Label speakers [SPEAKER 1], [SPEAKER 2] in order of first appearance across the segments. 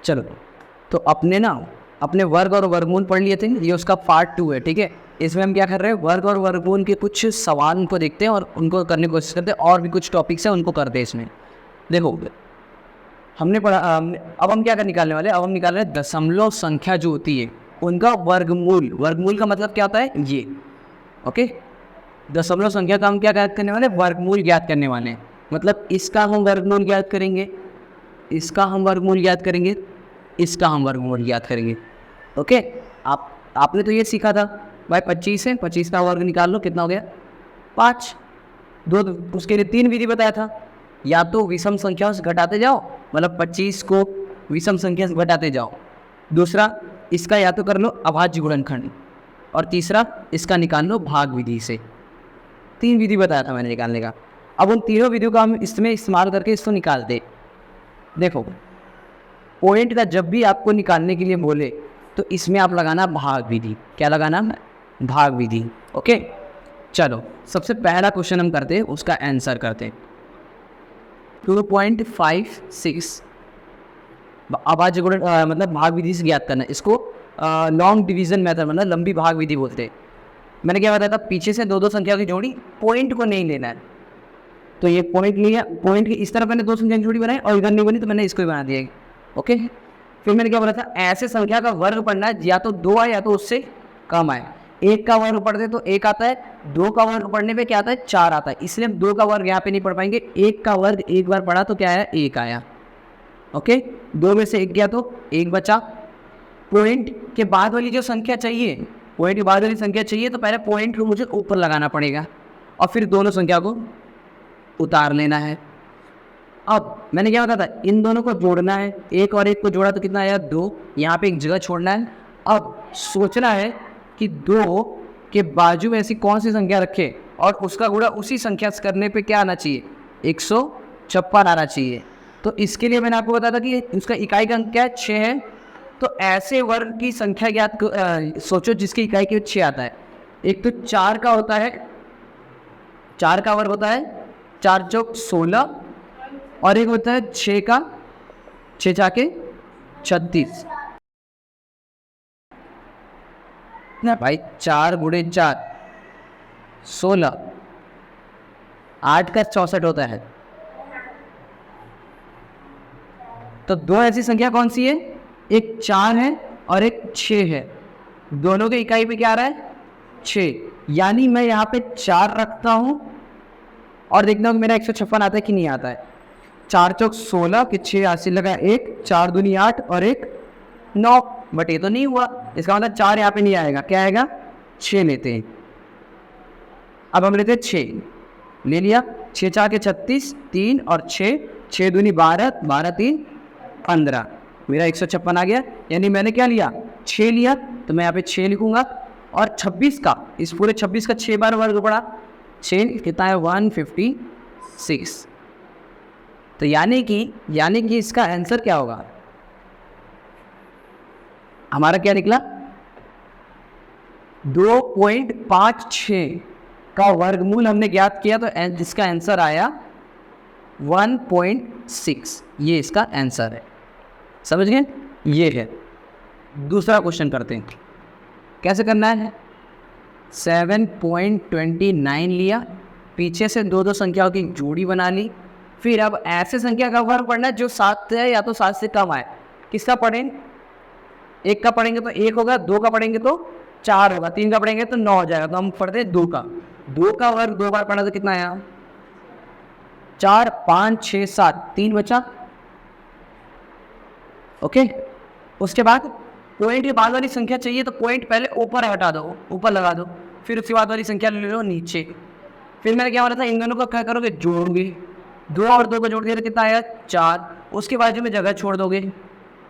[SPEAKER 1] चलो, तो अपने वर्ग और वर्गमूल पढ़ लिए थे, ये उसका पार्ट 2 है, ठीक है। इसमें हम क्या कर रहे हैं, वर्ग और वर्गमूल के कुछ सवाल उनको देखते हैं और उनको करने की कोशिश करते हैं, और भी कुछ टॉपिक्स हैं उनको करते हैं इसमें। देखो हमने पढ़ा, अब हम क्या कर निकालने वाले हैं, अब हम निकाल रहे हैं दशमलव संख्या जो होती है उनका वर्गमूल। वर्गमूल का मतलब क्या होता है, ये ओके। दशमलव संख्या का हम क्या ज्ञात करने वाले हैं, वर्गमूल ज्ञात करने वाले हैं। मतलब इसका हम वर्गमूल ज्ञात करेंगे, इसका हम वर्गमूल ज्ञात करेंगे, इसका हम वर्गमूल ज्ञात करेंगे, ओके। आपने तो ये सीखा था भाई 25 है, 25 का वर्ग निकाल लो, कितना हो गया 5। दो उसके लिए 3 विधि बताया था, या तो विषम संख्या से घटाते जाओ, मतलब 25 को विषम संख्या से घटाते जाओ। दूसरा इसका या तो कर लो अभाज्य गुणनखंड, और तीसरा इसका निकाल लो भाग विधि से। 3 विधि बताया था मैंने निकालने का। अब उन तीनों विधियों का हम इसमें इस्तेमाल करके इसको निकालते। देखो पॉइंट का जब भी आपको निकालने के लिए बोले तो इसमें आप लगाना भाग विधि। क्या लगाना, भाग विधि, ओके। चलो सबसे पहला क्वेश्चन हम करते हैं, उसका आंसर करते हैं। 2.56 अभाज्य गुणन मतलब भाग विधि से ज्ञात करना, इसको लॉन्ग डिवीजन मेथड मतलब लंबी भाग विधि बोलते हैं। मैंने क्या बताया था, पीछे से 2-2 संख्या की जोड़ी, पॉइंट को नहीं लेना है। तो ये पॉइंट लिया, पॉइंट की इस तरफ मैंने 2 संख्या की जोड़ी बनाई और इधर नहीं बनी तो मैंने इसको ही बना दिया, ओके। फिर मैंने क्या बोला था, ऐसे संख्या का वर्ग पढ़ना है, या तो 2 आए या तो उससे कम आए। 1 का वर्ग पढ़ते तो 1 आता है, 2 का वर्ग पढ़ने पे क्या आता है, 4 आता है। इसलिए हम 2 का वर्ग यहाँ पे नहीं पढ़ पाएंगे। 1 का वर्ग एक बार पढ़ा तो क्या आया, 1 आया, ओके। 2 में से 1 गया तो 1 बचा। पॉइंट के बाद वाली जो संख्या चाहिए, पॉइंट के बाद वाली संख्या चाहिए तो पहले पॉइंट को मुझे ऊपर लगाना पड़ेगा और फिर दोनों संख्या को उतार लेना है। अब मैंने क्या बताया था, इन दोनों को जोड़ना है, 1 और 1 को जोड़ा तो कितना आया 2, यहाँ पे एक जगह छोड़ना है। अब सोचना है कि 2 के बाजू में ऐसी कौन सी संख्या रखे और उसका गुणा उसी संख्या से करने पे क्या आना चाहिए, 156 आना चाहिए। तो इसके लिए मैंने आपको बताया था कि उसका इकाई का अंक क्या है, 6 है। तो ऐसे वर्ग की संख्या ज्ञात सोचो जिसकी इकाई के 6 आता है। एक तो 4 का होता है, 4 का वर्ग होता है 4 चौक 16, और एक होता है 6 का, 6 चाके 36 ना भाई। 4 गुणे 4 16, 8 का 64 होता है। तो 2 ऐसी संख्या कौन सी है, एक 4 है और एक 6 है। दोनों के इकाई पे क्या आ रहा है, 6। यानी मैं यहाँ पे 4 रखता हूँ और देखता हूँ कि मेरा 156 आता है कि नहीं आता है। 4 चौक 16 के 6 80 लगा 1, 4 दूनी 8 और 1 9, बट ये तो नहीं हुआ। इसका मतलब 4 यहाँ पे नहीं आएगा, क्या आएगा 6 लेते हैं। अब हम लेते हैं 6, ले लिया, 6 4 के 36, 3 और 6, 6 दूनी 12, 12 3 15, मेरा 156 आ गया। यानी मैंने क्या लिया, 6 लिया, तो मैं यहाँ पे 6 लिखूंगा। और 26 का, इस पूरे 26 का 6 बार वर्ग पड़ा, 6 कितना है 156। तो यानी कि इसका आंसर क्या होगा, हमारा क्या निकला 2.56 का वर्गमूल हमने ज्ञात किया, तो इसका आंसर आया 1.6। ये इसका आंसर है, समझ गए, ये है। दूसरा क्वेश्चन करते हैं, कैसे करना है। 7.29 लिया, पीछे से 2-2 संख्याओं की जोड़ी बना ली। फिर अब ऐसे संख्या का वर्ग पढ़ना है जो 7 है या तो 7 से कम आए। किसका पढ़ें, 1 का पढ़ेंगे तो 1 होगा, 2 का पढ़ेंगे तो 4 होगा, 3 का पढ़ेंगे तो 9 हो जाएगा। तो हम पढ़ते हैं 2 का। 2 का वर्ग 2 बार पढ़ा तो कितना आया, 4 5 6 7, 3 बचा, ओके। उसके बाद पॉइंट के बाद वाली संख्या चाहिए तो पॉइंट पहले ऊपर हटा दो, ऊपर लगा दो, फिर उसके बाद वाली संख्या ले लो नीचे। फिर मैंने क्या बोला था, इन दोनों को क्या करोगे, जोड़ोगे। 2 और 2 को जोड़ दिया तो कितना आया 4, उसके बाजू में जगह छोड़ दोगे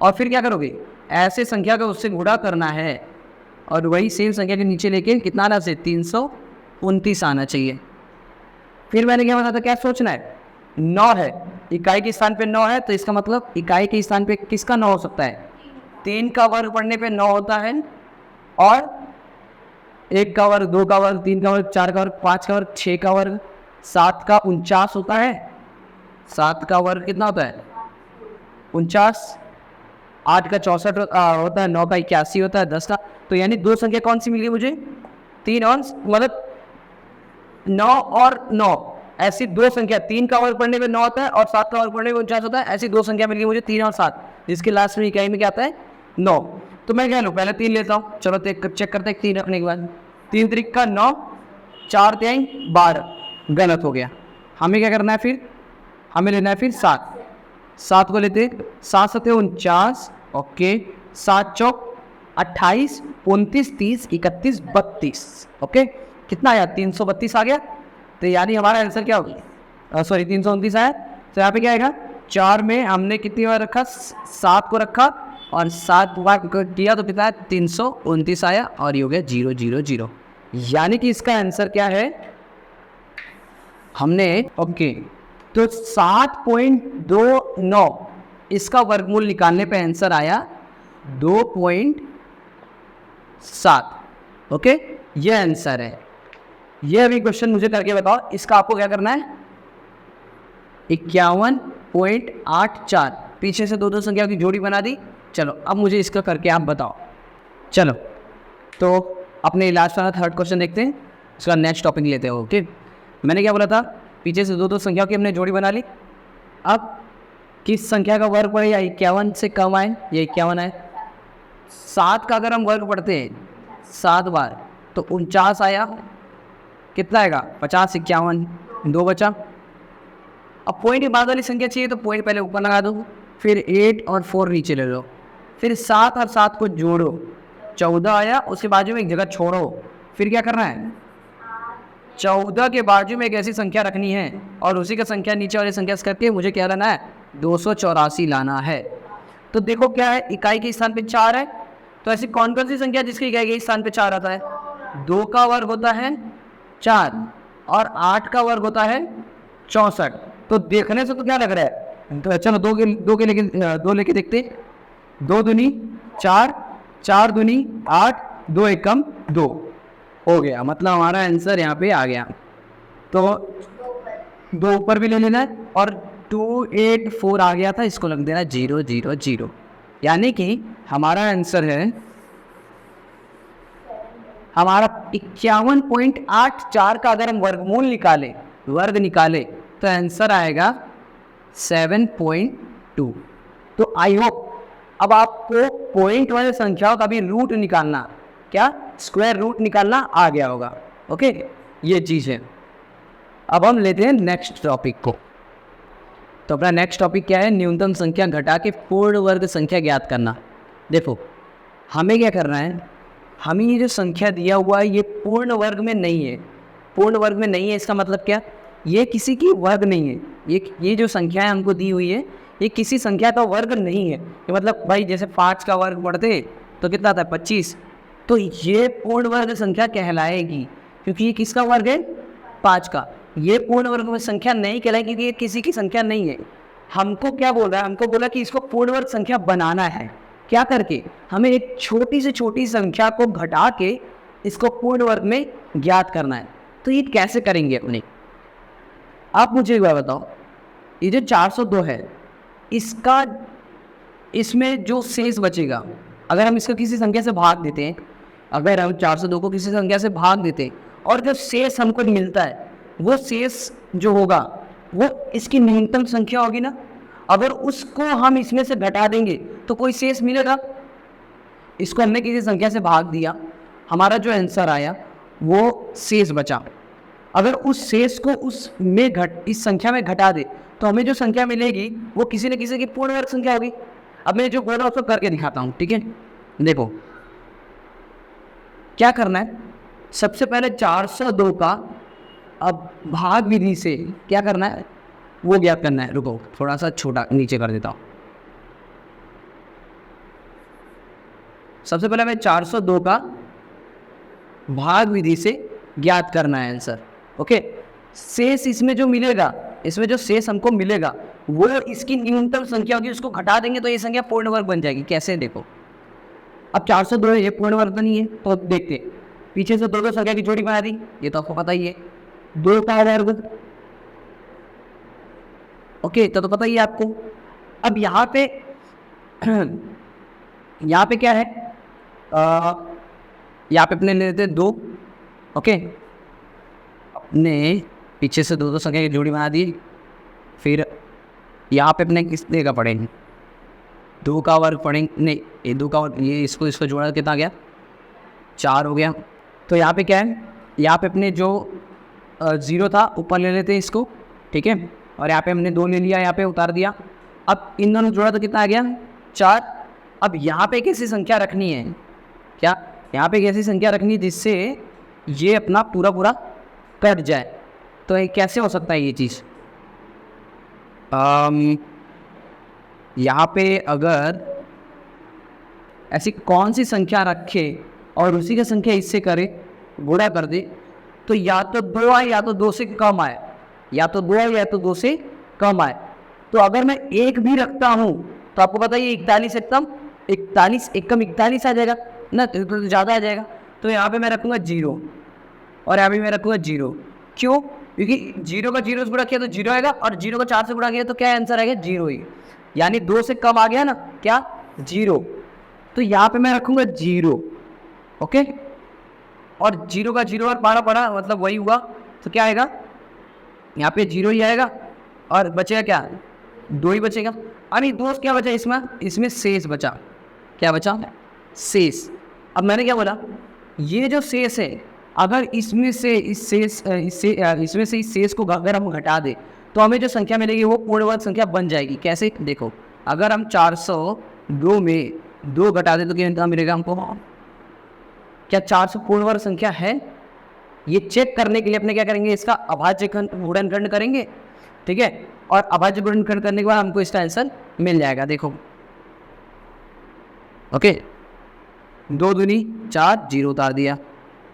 [SPEAKER 1] और फिर क्या करोगे, ऐसे संख्या का उससे गुणा करना है और वही सेम संख्या के नीचे लेके कितना आना चाहिए, 329 आना चाहिए। फिर मैंने क्या बताया था, क्या सोचना है, 9 है, इकाई के स्थान पे 9 है, तो इसका मतलब इकाई के स्थान पे किसका 9 हो सकता है, 3 का वर्ग पढ़ने पे 9 होता है, और 1 का वर्ग, 2 का वर्ग, 3 का वर्ग, 4 का वर्ग, 5 का वर्ग, 6 का वर्ग, 7 का 49 होता है। 7 का वर्ग कितना होता है, 49, 8 का 64 होता है, 9 का 81 होता है, 10 का, तो यानी दो संख्या कौन सी मिली मुझे, 3 और मतलब 9 और 9, ऐसी दो संख्या, 3 का वर्ग पढ़ने में 9 होता है और 7 का वर्ग पढ़ने में 49 होता है, ऐसी दो संख्या मिल गई मुझे 3 और 7, जिसके लास्ट में इकाई में क्या आता है 9। तो मैं क्या लूँ, पहले 3 लेता हूँ, चलो चेक करते हैं 3 रखने के बाद, 3 त्रिक का 9, 4 तिहाई 12, गलत हो गया। हमें क्या करना है फिर, हमें लेना है फिर 7, 7 को लेते, 7 सते 49, ओके, 7 चौक 28, 29, 30, 31, 32, ओके, कितना आया 332 आ गया। तो यानी हमारा आंसर क्या होगा, सॉरी 329 आया। तो यहाँ पे क्या आएगा, 4 में हमने कितनी बार रखा, 7 को रखा और 7 बार किया तो कितना है 329 आया और ये हो गया 0 0 0। यानी कि इसका आंसर क्या है, हमने ओके तो 7.29 इसका वर्गमूल निकालने पे आंसर आया 2.7, ओके, ये आंसर है। ये अभी क्वेश्चन मुझे करके बताओ, इसका आपको क्या करना है, 51.84, पीछे से दो दो संख्या की जोड़ी बना दी। चलो अब मुझे इसका करके आप बताओ। चलो तो अपने लास्ट वाला थर्ड क्वेश्चन देखते हैं, उसका नेक्स्ट टॉपिक लेते हैं, ओके। मैंने क्या बोला था, पीछे से दो दो संख्या की हमने जोड़ी बना ली। अब किस संख्या का वर्ग पड़े या 51 से कम आए, ये 51 आए। 7 का अगर हम वर्ग पढ़ते हैं 7 बार तो 49 आया, कितना आएगा 50, 51, 2 बचा। अब पॉइंट के बाद वाली संख्या चाहिए तो पॉइंट पहले ऊपर लगा दो, फिर 8 और 4 नीचे ले लो, फिर 7 और 7 को जोड़ो, 14 आया, उसके बाजू में एक जगह छोड़ो, फिर क्या करना है 14 के बाजू में एक ऐसी संख्या रखनी है और उसी का संख्या नीचे वाली संख्या से करके मुझे क्या लाना है 284 लाना है। तो देखो क्या है, इकाई के स्थान पे 4 है, तो ऐसी कौन कौन सी संख्या जिसकी इकाई के स्थान पे 4 आता है, 2 का वर्ग होता है 4 और 8 का वर्ग होता है 64। तो देखने से तो क्या लग रहा है, तो चलो दो लेके देखते, 2 दूनी 4, 4 दूनी 8, 2 एकम 2 हो गया, मतलब हमारा आंसर यहाँ पे आ गया। तो 2 ऊपर भी ले लेना है और 284 आ गया था, इसको लग देना 0 0 0, यानी कि हमारा आंसर है, हमारा 51.84 का अगर हम वर्गमूल निकाले, वर्ग निकाले तो आंसर आएगा 7.2। तो आई होप अब आपको पॉइंट वाले संख्याओं का भी रूट निकालना, क्या स्क्वायर रूट निकालना आ गया होगा, ओके, ये चीज़ है। अब हम लेते हैं नेक्स्ट टॉपिक को। तो अपना नेक्स्ट टॉपिक क्या है, न्यूनतम संख्या घटा के पूर्ण वर्ग संख्या ज्ञात करना। देखो हमें क्या करना है, हमें ये जो संख्या दिया हुआ है ये पूर्ण वर्ग में नहीं है, पूर्ण वर्ग में नहीं है, इसका मतलब क्या, ये किसी की वर्ग नहीं है, ये जो संख्या हमको दी हुई है ये किसी संख्या का वर्ग नहीं है। ये मतलब भाई जैसे 5 का वर्ग पढ़ते तो कितना आता है 25, तो ये पूर्ण वर्ग संख्या कहलाएगी क्योंकि ये किसका वर्ग है 5 का। ये पूर्ण वर्ग में संख्या नहीं कहलाएगी क्योंकि ये किसी की संख्या नहीं है। हमको क्या बोल रहा है, हमको बोला कि इसको पूर्ण वर्ग संख्या बनाना है, क्या करके, हमें एक छोटी से छोटी संख्या को घटा के इसको पूर्ण वर्ग में ज्ञात करना है। तो ये कैसे करेंगे अपने, आप मुझे एक बार बताओ, ये जो 402 है इसका, इसमें जो शेष बचेगा, अगर हम इसको किसी संख्या से भाग देते हैं, अगर हम 402 को किसी संख्या से भाग देते हैं और जो शेष हमको मिलता है वो शेष जो होगा वो इसकी न्यूनतम संख्या होगी ना, अगर उसको हम इसमें से घटा देंगे तो कोई शेष मिलेगा। इसको हमने किसी संख्या से भाग दिया, हमारा जो आंसर आया वो शेष बचा, अगर उस शेष को इस संख्या में घटा दे तो हमें जो संख्या मिलेगी वो किसी न किसी की पूर्ण वर्ग संख्या होगी। अब मैं जो बोल रहा हूँ उसको करके दिखाता हूँ, ठीक है। देखो क्या करना है, सबसे पहले 402 का अब भाग विधि से क्या करना है वो ज्ञात करना है। रुको थोड़ा सा छोटा नीचे कर देता हूँ। सबसे पहले मैं 402 का भाग विधि से ज्ञात करना है आंसर, ओके। शेष इसमें जो मिलेगा, इसमें जो शेष हमको मिलेगा वो इसकी न्यूनतम संख्या होगी, उसको घटा देंगे तो ये संख्या पूर्ण वर्ग बन जाएगी। कैसे, देखो अब 402 है, ये पूर्ण वर्ग नहीं है, तो देखते हैं। पीछे से दो संख्या की जोड़ी बना दी, ये तो आपको पता ही है, 2 का वर्ग, ओके, तो पता ही है आपको। अब यहाँ पे यहाँ पे क्या है, यहाँ पे अपने ले लेते हैं 2, ओके, अपने पीछे से दो संख्या की जोड़ी बना दी। फिर यहाँ पे अपने किस का पढ़ेंगे, 2 का वर्ग पढ़ेंगे, नहीं ये 2 का वर्ग, ये इसको जोड़ा कितना गया, 4 हो गया। तो यहाँ पे क्या है, यहाँ पे अपने जो 0 था ऊपर ले लेते हैं इसको, ठीक है, और यहाँ पे हमने 2 ले लिया, यहाँ पे उतार दिया। अब इन दोनों जोड़ा तो कितना आ गया, 4। अब यहाँ पे एक ऐसी संख्या रखनी है, क्या यहाँ पे एक ऐसी संख्या रखनी है जिससे ये अपना पूरा कट जाए। तो ये कैसे हो सकता है ये चीज़, यहाँ पे अगर ऐसी कौन सी संख्या रखे और उसी का संख्या इससे करे, गुणा कर दे, तो या तो 2 आए या तो 2 से कम आए, या तो 2 आए या तो 2 से कम आए। तो अगर मैं 1 भी रखता हूँ तो आपको पता है ये 41 एकदम 41 एक कम 41 आ जाएगा ना, तो ज़्यादा आ जाएगा। तो यहाँ पे मैं रखूँगा 0 और यहाँ पे मैं रखूँगा 0। क्यों, क्योंकि 0 का 0 से गुणा किया तो 0 आएगा, और 0 का 4 से गुणा किया तो क्या आंसर आएगा, 0 ही, यानी 2 से कम आ गया ना, क्या 0। तो यहाँ पे मैं रखूँगा 0, ओके, और 0 का 0 और पढ़ा पढ़ा मतलब वही हुआ, तो क्या आएगा, यहाँ पे 0 ही आएगा, और बचेगा क्या, 2 ही बचेगा। अरे दोस्त क्या बचा इसमें शेष बचा, क्या बचा, शेष। अब मैंने क्या बोला, ये जो शेष है अगर इसमें से इस शेष को अगर हम घटा दें तो हमें जो संख्या मिलेगी वो पूर्ण वर्ग संख्या बन जाएगी। कैसे, देखो अगर हम 402 में 2 घटा दें तो क्या मिलेगा हमको, क्या 400 पूर्ण वर्ग संख्या है। ये चेक करने के लिए अपने क्या करेंगे, इसका अभाज्य गुणनखंड करेंगे, ठीक है, और अभाज्य गुणनखंड करने के बाद हमको इसका आंसर मिल जाएगा। देखो ओके, 2 दूनी 4, 0 उतार दिया,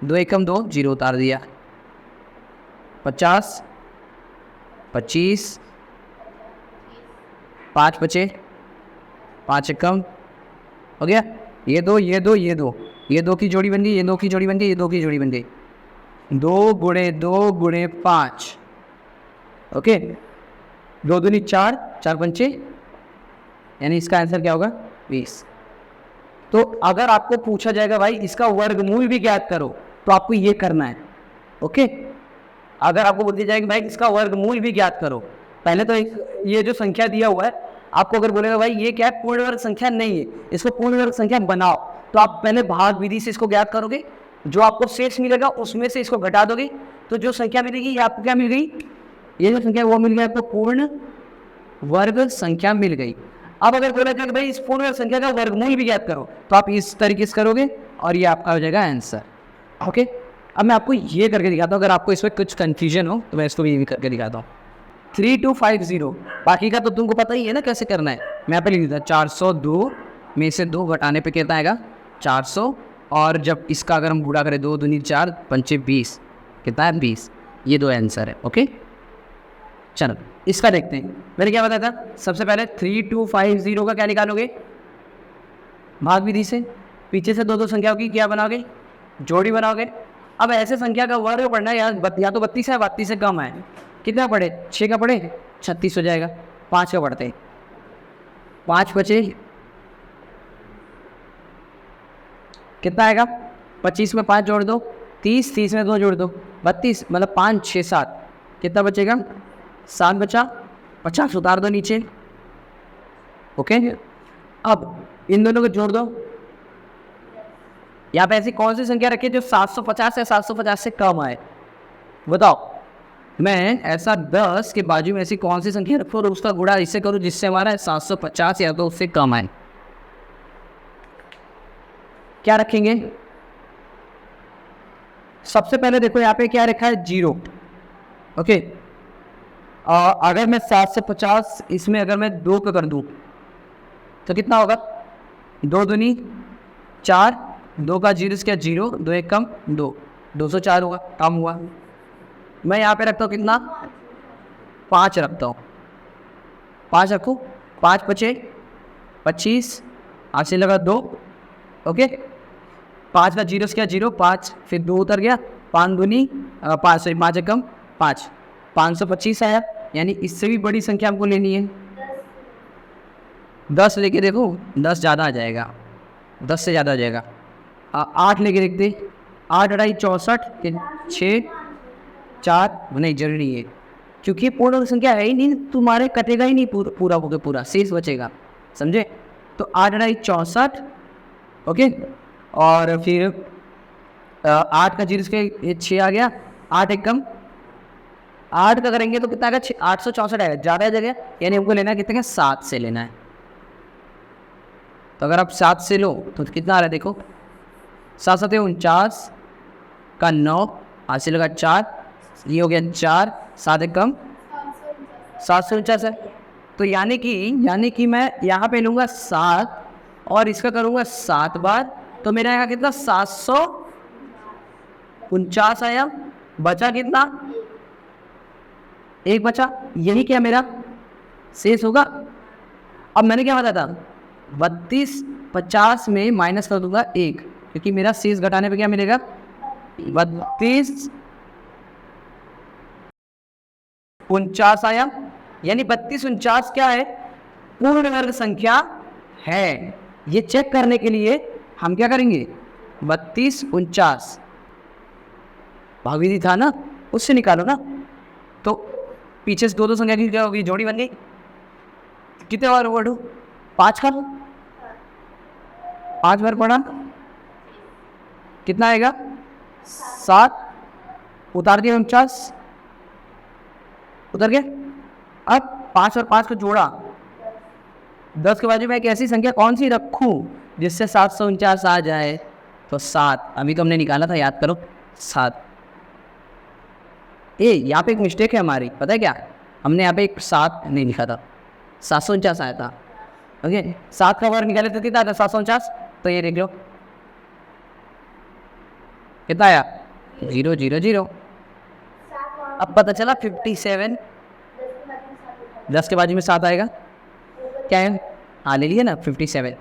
[SPEAKER 1] 2 एकम 2, 0 उतार दिया, 50 25 5 बचे, 5 एकम हो गया, ये 2 ये 2 ये 2 ये 2 की जोड़ी बन गई, ये 2 की जोड़ी बन गई, ये 2 की जोड़ी बन गई, 2 गुणे 2 गुणे 5, ओके, 2 दूनी 4, 4 पंचे, यानी इसका आंसर क्या होगा 20। तो अगर आपको पूछा जाएगा भाई इसका वर्गमूल भी ज्ञात करो तो आपको ये करना है, ओके। अगर आपको बोल दिया जाएगा भाई इसका वर्गमूल भी ज्ञात करो, पहले तो एक ये जो संख्या दिया हुआ है आपको अगर बोलेगा भाई ये क्या है, पूर्ण वर्ग संख्या नहीं है, इसको पूर्ण वर्ग संख्या बनाओ, तो आप पहले भाग विधि से इसको ज्ञात करोगे, जो आपको शेष मिलेगा उसमें से इसको घटा दोगे, तो जो संख्या मिलेगी ये आपको क्या मिल गई, ये जो संख्या वो मिल गई आपको पूर्ण वर्ग संख्या मिल गई। अब अगर बोला जाए कि भाई इस पूर्ण वर्ग संख्या का वर्गमूल भी ज्ञात करो तो आप इस तरीके से करोगे और ये आपका हो जाएगा आंसर, ओके। अब मैं आपको ये करके दिखाता हूँ, अगर आपको इसमें कुछ कंफ्यूजन हो तो मैं इसको भी करके दिखाता हूँ। 3250, बाकी का तो तुमको पता ही है ना कैसे करना है। मैं यहाँ पे लिख देता 402 में से 2 घटाने पे कितना आएगा 400, और जब इसका अगर हम गुणा करें 2 दूनी 4 पंचे 20, कितना है 20, ये 2 आंसर है, ओके। चलो इसका देखते हैं। मैंने क्या बताया था, सबसे पहले 3250 का क्या निकालोगे, भाग विधि से, पीछे से 2 संख्याओं की क्या बनाओगे, जोड़ी बनाओगे। अब ऐसे संख्या का वर्ग पढ़ना है, या तो 32 है, 32 से कम है, कितना पढ़े 6 का पढ़े 36 हो जाएगा, 5 का पढ़ते 5 बचे, कितना आएगा 25 में 5 जोड़ दो 30, 30 में 2 जोड़ दो 32, मतलब 5 6 7, कितना बचेगा 7 बचा, 50 उतार दो नीचे, ओके। अब इन दोनों को जोड़ दो, यहाँ पे ऐसी कौन सी संख्या रखी है जो 750 या 750 से कम आए, बताओ। मैं ऐसा 10 के बाजू में ऐसी कौन सी संख्या रखूँ और उसका गुणा इससे करूँ जिससे हमारा 750 या तो उससे कम आए, क्या रखेंगे। सबसे पहले देखो यहाँ पे क्या रखा है 0, ओके। अगर मैं 7 से 50 इसमें अगर मैं 2 का कर दूँ तो कितना होगा, 2 दूनी 4, 2 का 0 से क्या 0, 2 एक कम 2, 204 होगा, कम हुआ। मैं यहाँ पे रखता हूँ कितना 5 रखता हूँ, 5 रखूँ, 5 बचे 25, 8 से लगा 2, ओके। 5 का 0 से क्या 0, 5, फिर 2 उतर गया, 5 दूनी 5 एकम 5, 525 आया, यानी इससे भी बड़ी संख्या हमको लेनी है। 10 लेके देखो 10 ज़्यादा आ जाएगा, 10 से ज़्यादा हो जाएगा। 8 लेके देखते, 8 अढ़ाई 64, 6 4 नहीं जरूरी है क्योंकि पूर्ण संख्या है ही नहीं, तुम्हारे कटेगा ही नहीं पूरा होकर पूरा, शेष बचेगा, समझे। तो 8 अढ़ाई 64, ओके। और फिर 8 का 0 के 6 आ गया, 8 एक कम, 8 का करेंगे तो कितना आएगा, 864 आएगा, ज़्यादा जगह, यानी हमको लेना है कितने का, 7 से लेना है। तो अगर आप 7 से लो तो कितना आ रहा है देखो, 7 7 49 का 9, हाथ से लगा 4, ये हो गया 4, 7 एक कम 749 है। तो यानी कि मैं यहाँ पे लूँगा 7 और इसका करूँगा 7 बार, तो मेरा आएगा कितना, 749 आया। बचा कितना, 1 बचा, यही क्या मेरा शेष होगा। अब मैंने क्या बताया था, 32 50 में माइनस कर दूंगा 1, क्योंकि मेरा शेष घटाने पे क्या मिलेगा, 32 49 आया। यानी 32 49 क्या है, पूर्ण वर्ग संख्या है। ये चेक करने के लिए हम क्या करेंगे, 32 49 भागविधि था ना, उससे निकालो ना। तो पीछे से दो संख्या की क्या होगी, जोड़ी बन गई। कितने बार वर्ड हो, 5 का 5 बार पढ़ा, कितना आएगा, 7, उतार दिया 49, उतर गया। अब 5 और 5 को जोड़ा, 10 के बाजू में एक ऐसी संख्या कौन सी रखूं जिससे 749 आ जाए, तो 7, अभी तो हमने निकाला था, याद करो 7। यहाँ पे एक मिस्टेक है हमारी, पता है क्या, हमने यहाँ पे एक 7 नहीं लिखा था, 749 आया था, ओके। 7 का वर्ग निकाले तो कितना आता, 749, तो ये देख लो कितना आया, 0 0 0। अब पता चला 57, 10 के बाजू में 7 आएगा, क्या है, हाँ ले लिए ना 57।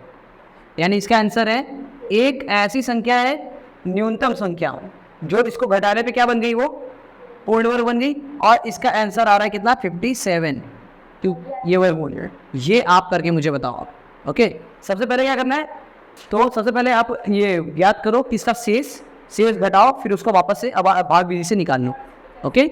[SPEAKER 1] यानी इसका आंसर है, एक ऐसी संख्या है न्यूनतम संख्या जो इसको घटाने पे क्या बन गई, वो पूर्ण वर्ग बन गई, और इसका आंसर आ रहा है कितना, 57। क्यों, ये वर्ग बोल रहे, ये आप करके मुझे बताओ, ओके। सबसे पहले क्या करना है, तो सबसे पहले आप ये याद करो कि इसका शेष घटाओ, फिर उसको वापस से भाग विधि से निकाल लो, ओके।